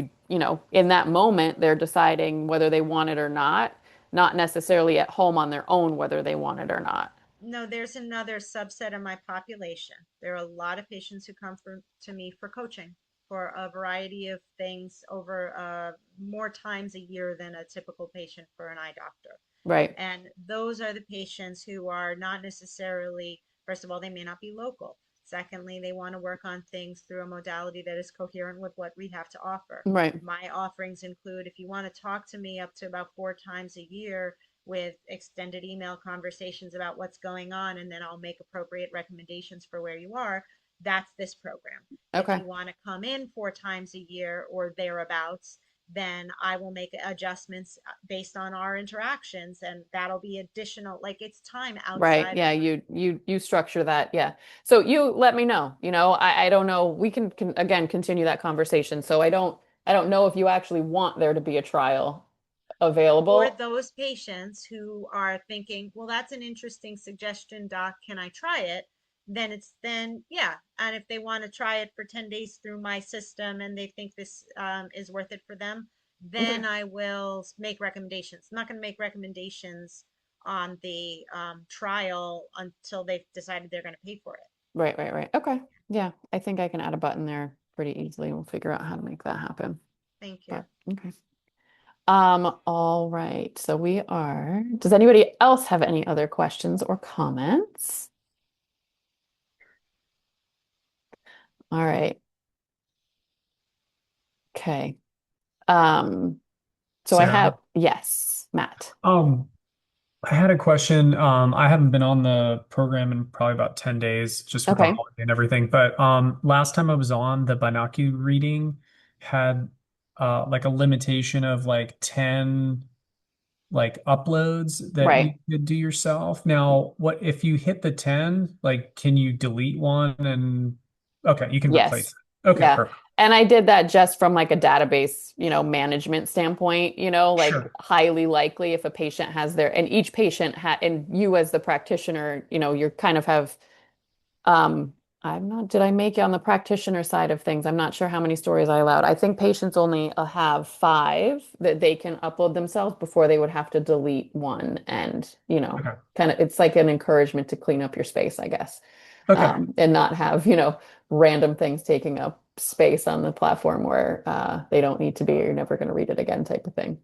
in that moment, they're deciding whether they want it or not, not necessarily at home on their own whether they want it or not. no, there's another subset of my population. There are a lot of patients who come to me for coaching for a variety of things over more times a year than a typical patient for an eye doctor. Right. And those are the patients who are not necessarily, first of all, they may not be local. Secondly, they want to work on things through a modality that is coherent with what we have to offer. Right. My offerings include if you want to talk to me up to about 4 times a year with extended email conversations about what's going on, and then I'll make appropriate recommendations for where you are. That's this program. If Okay. you want to come in 4 times a year or thereabouts, then I will make adjustments based on our interactions, and that'll be additional, like it's time Right. outside of Yeah, my. you structure that. Yeah. So you let me know, I don't know. We can again continue that conversation. So I don't know if you actually want there to be a trial For available. those patients who are thinking, well, that's an interesting suggestion, doc, can I try it? Then yeah. And if they want to try it for 10 days through my system and they think this is worth it for them, Okay. then I will make recommendations. I'm not going to make recommendations on the trial until they've decided they're going to pay for it. Right, right, right. Okay. Yeah, I think I can add a button there pretty easily. We'll figure out how to make that happen. Thank you. But okay. All right. So does anybody else have any other questions or comments? All right. Okay. Um, so Sarah. yes, Matt. Um, I had a question. I haven't been on the program in probably about 10 days, just with the Okay. holiday and everything. But last time I was on, the BinocuReading had like a limitation of like 10 like uploads that you Right. could do yourself. Now, what if you hit the 10, like can you delete one and okay, you can replace Yes. it. Okay, Yeah. perfect. And I did that just from like a database, management standpoint, like Sure. highly likely if a patient has and each patient and you as the practitioner, you're kind of have, um, did I make it on the practitioner side of things? I'm not sure how many stories I allowed. I think patients only have 5 that they can upload themselves before they would have to delete one. And, Okay. kind of, it's like an encouragement to clean up your space, I guess, Okay. and not have, random things taking up space on the platform where they don't need to be, or you're never going to read it again type of thing.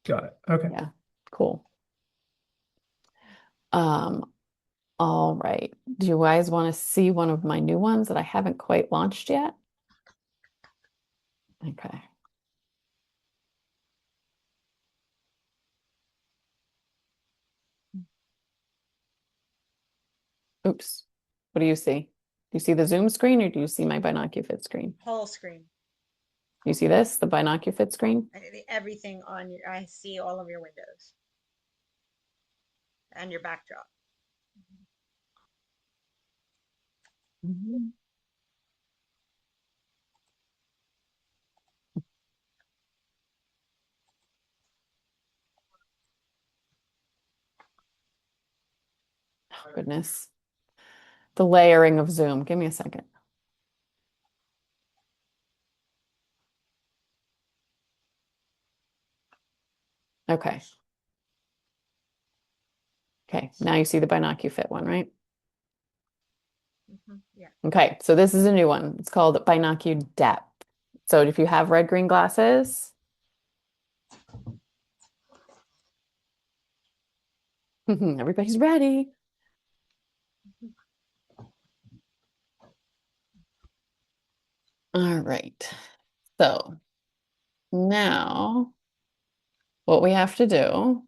Got it. Okay. Yeah, cool. Um, all right. Do you guys want to see one of my new ones that I haven't quite launched yet? Okay. Oops. What do you see? Do you see the Zoom screen or do you see my BinocuFit screen? Whole screen. You see this, the BinocuFit screen? Everything on your, I see all of your windows and your backdrop. Mhm. Oh, goodness. The layering of Zoom. Give me a second. Okay. Okay. Now you see the BinocuFit one, right? Yeah. Okay. So this is a new one. It's called BinocuDepth. So if you have red-green glasses, everybody's ready. All right. So now what we have to do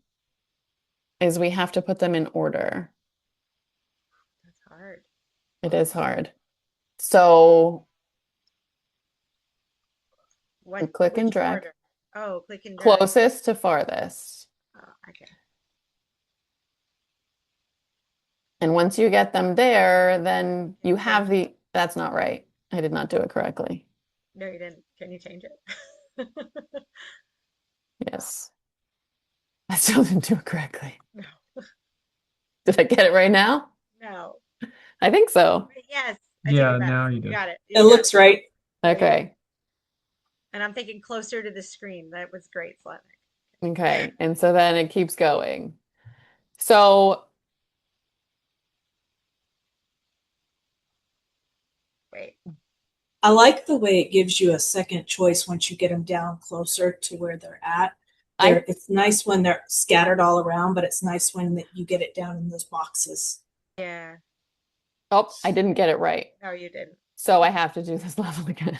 is we have to put them in order. That's hard. It is hard. So we click and Which drag order? Oh, click and drag. closest to farthest. Oh, okay. And once you get them there, then you Then, have that's not right. I did not do it correctly. no, you didn't. Can you change it? Yes. I still didn't do it correctly. No, Did I get it right now? no. I think so. But yes, I take Yeah, it back. now you You did. got it. It You got looks it. right. Okay. And I'm thinking closer to the screen. That was great, Slavic. Okay. And so then it keeps going. So Wait. I like the way it gives you a second choice once you get them down closer to where they're at. It's nice when they're scattered all around, but it's nice when you get it down in those boxes. Yeah. oh, I didn't get it right. No, you didn't. So I have to do this level again.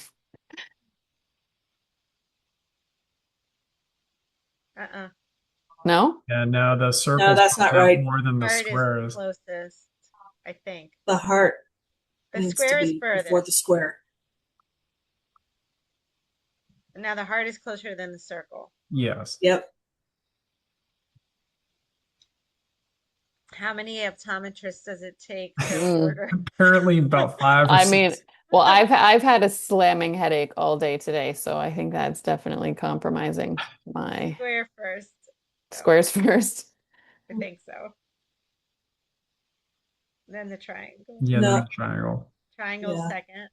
Uh-uh. No? Yeah, now the No, circles that's not pop out right. more than the Heart is squares. closest, I think. The heart The needs to square is be before the furthest. square. Now the heart is closer than the circle. Yes. Yep. How many optometrists does it take to Mm. order? Apparently about 5 or I mean, 6. well, I've had a slamming headache all day today, so I think that's definitely compromising my Square first. So squares first. I think so. Then the triangle. Yeah, then No. the triangle. Triangle Yeah. second.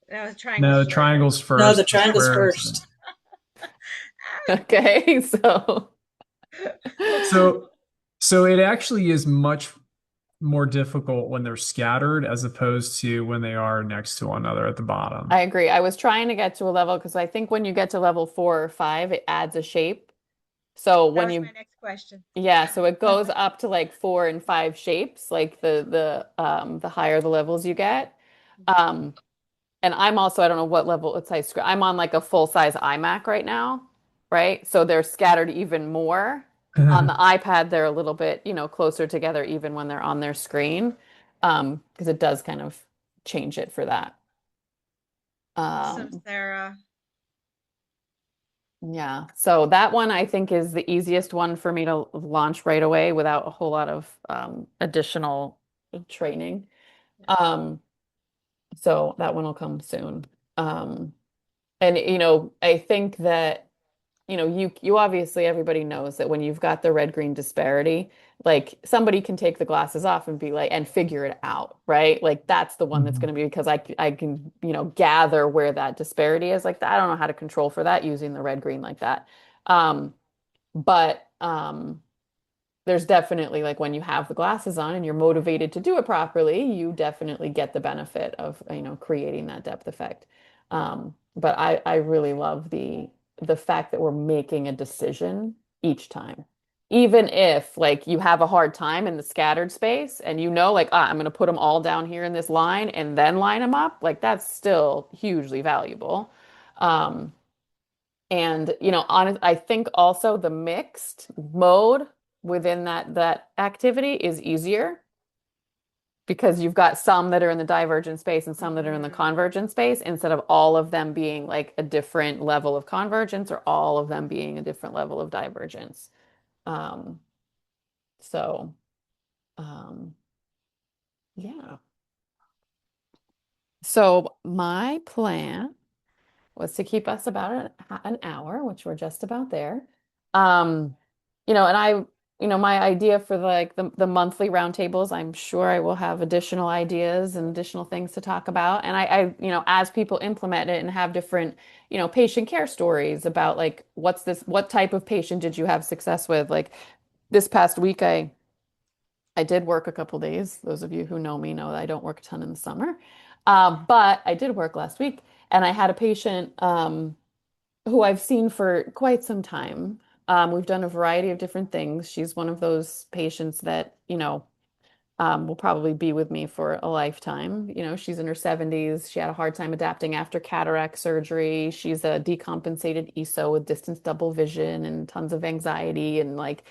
No, triangle's No, first. triangle's first. No, the the triangle's squares. first. Okay, so So it actually is much more difficult when they're scattered as opposed to when they are next to one another at the bottom. I agree. I was trying to get to a level because I think when you get to level 4 or 5, it adds a shape. So That when was you my next question. yeah, so it goes up to like 4 and 5 shapes, like the higher the levels you get. Um, and I'm also, I don't know what size screen. I'm on like a full size iMac right now, right? So they're scattered even more. On the iPad, they're a little bit, closer together even when they're on their screen. Because it does kind of change it for that. Awesome, Um, Sarah. yeah. So that one I think is the easiest one for me to launch right away without a whole lot of additional training. Um, so that one will come soon. Um, And I think that you obviously everybody knows that when you've got the red-green disparity, like somebody can take the glasses off and be like and figure it out, right? Like that's the one that's Mhm. going to be because I can, gather where that disparity is. Like I don't know how to control for that using the red-green like that. But there's definitely like when you have the glasses on and you're motivated to do it properly, you definitely get the benefit of, creating that depth effect. But I really love the fact that we're making a decision each time. Even if like you have a hard time in the scattered space and like, I'm going to put them all down here in this line and then line them up, like that's still hugely valuable. Um, and I think also the mixed mode within that activity is easier because you've got some that are in the divergent space and some that are in the Mhm. convergent space instead of all of them being like a different level of convergence or all of them being a different level of divergence. Um, so um, yeah. So my plan was to keep us about an hour, which we're just about there. Um, and my idea for like the monthly roundtables, I'm sure I will have additional ideas and additional things to talk about. And as people implement it and have different, patient care stories about like what type of patient did you have success with? Like this past week, I did work a couple days. Those of you who know me know that I don't work a ton in the summer. But I did work last week and I had a patient who I've seen for quite some time. We've done a variety of different things. She's one of those patients that, will probably be with me for a lifetime. You know, she's in her 70s. She had a hard time adapting after cataract surgery. She's a decompensated ESO with distance double vision and tons of anxiety and like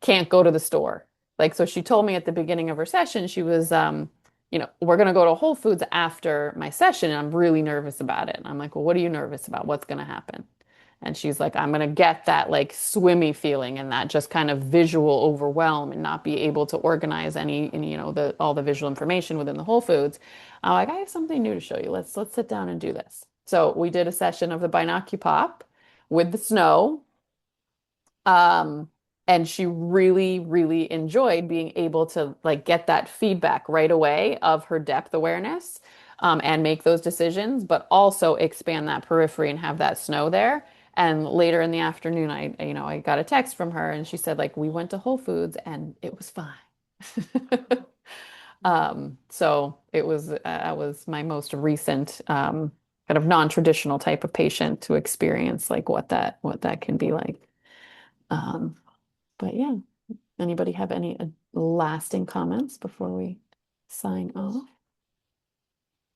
can't go to the store. Like, so she told me at the beginning of her session, she was, you know, we're going to go to Whole Foods after my session, and I'm really nervous about it. And I'm like, well, what are you nervous about? What's going to happen? And she's like, I'm going to get that like swimmy feeling and that just kind of visual overwhelm and not be able to organize any, you know, all the visual information within the Whole Foods. I'm like, I have something new to show you. Let's sit down and do this. So we did a session of the BinocuPop with the snow. Um, and she really, really enjoyed being able to like get that feedback right away of her depth awareness, and make those decisions, but also expand that periphery and have that snow there. And later in the afternoon, you know, I got a text from her and she said, like, we went to Whole Foods and it was fine. So it was, my most recent, kind of non-traditional type of patient to experience like what that can be like. Um, but yeah, anybody have any lasting comments before we sign off?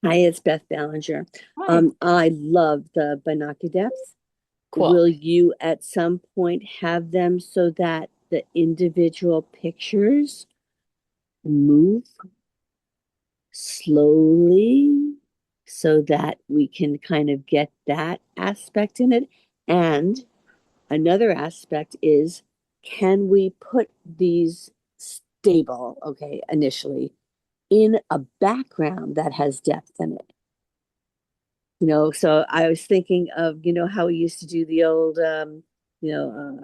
Hi, it's Beth Ballinger. Hi. I love the BinocuDepth. Cool. Will you at some point have them so that the individual pictures move slowly so that we can kind of get that aspect in it? And another aspect is, can we put these stable, okay, initially, in a background that has depth in it? You know, so I was thinking of, you know, how we used to do the old, you know,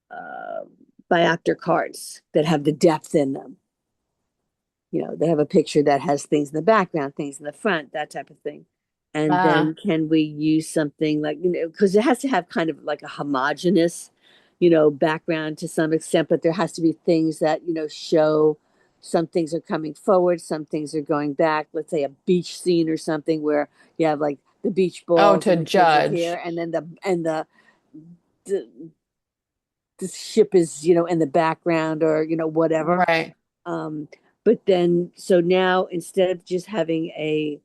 uh, biopter cards that have the depth in them. You know, they have a picture that has things in the background, things in the front, that type of thing. And then can we use something like, you know, because it has to have kind of like a homogeneous, you know, background to some extent, but there has to be things that, you know, show some things are coming forward, some things are going back. Let's say a beach scene or something where you have like the beach Oh, balls to and the kids are judge. here, and then the the ship is, you know, in the background, or, you know, whatever. Right. But then, so now instead of just having a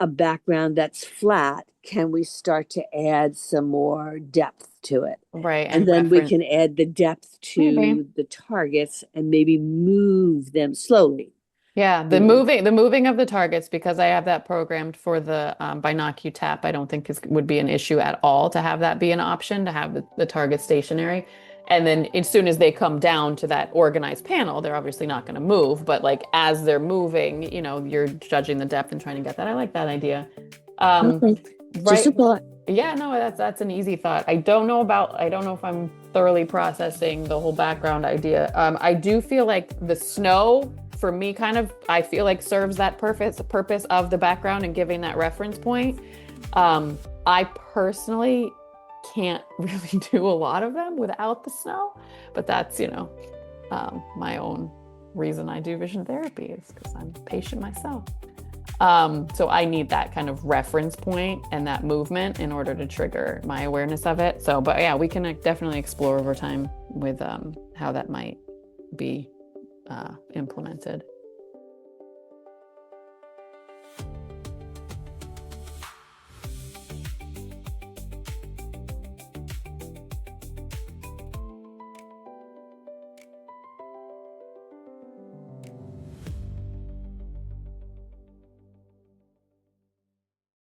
background that's flat, can we start to add some more depth to it? Right. And then we can add the depth Maybe. to the targets and maybe move them slowly. Yeah, You know? the moving of the targets, because I have that programmed for the BinocuTap, I don't think would be an issue at all to have that be an option, to have the target stationary. And then as soon as they come down to that organized panel, they're obviously not going to move, but like as they're moving, you know, you're judging the depth and trying to get that. I like that idea. Okay. Just Right. a thought. Yeah, no, that's an easy thought. I don't know if I'm thoroughly processing the whole background idea. I do feel like the snow for me kind of, I feel like serves that purpose of the background and giving that reference point. I personally can't really do a lot of them without the snow, but that's, you know, my own reason I do vision therapy is because I'm a patient myself. So I need that kind of reference point and that movement in order to trigger my awareness of it. So, but yeah, we can definitely explore over time with how that might be implemented.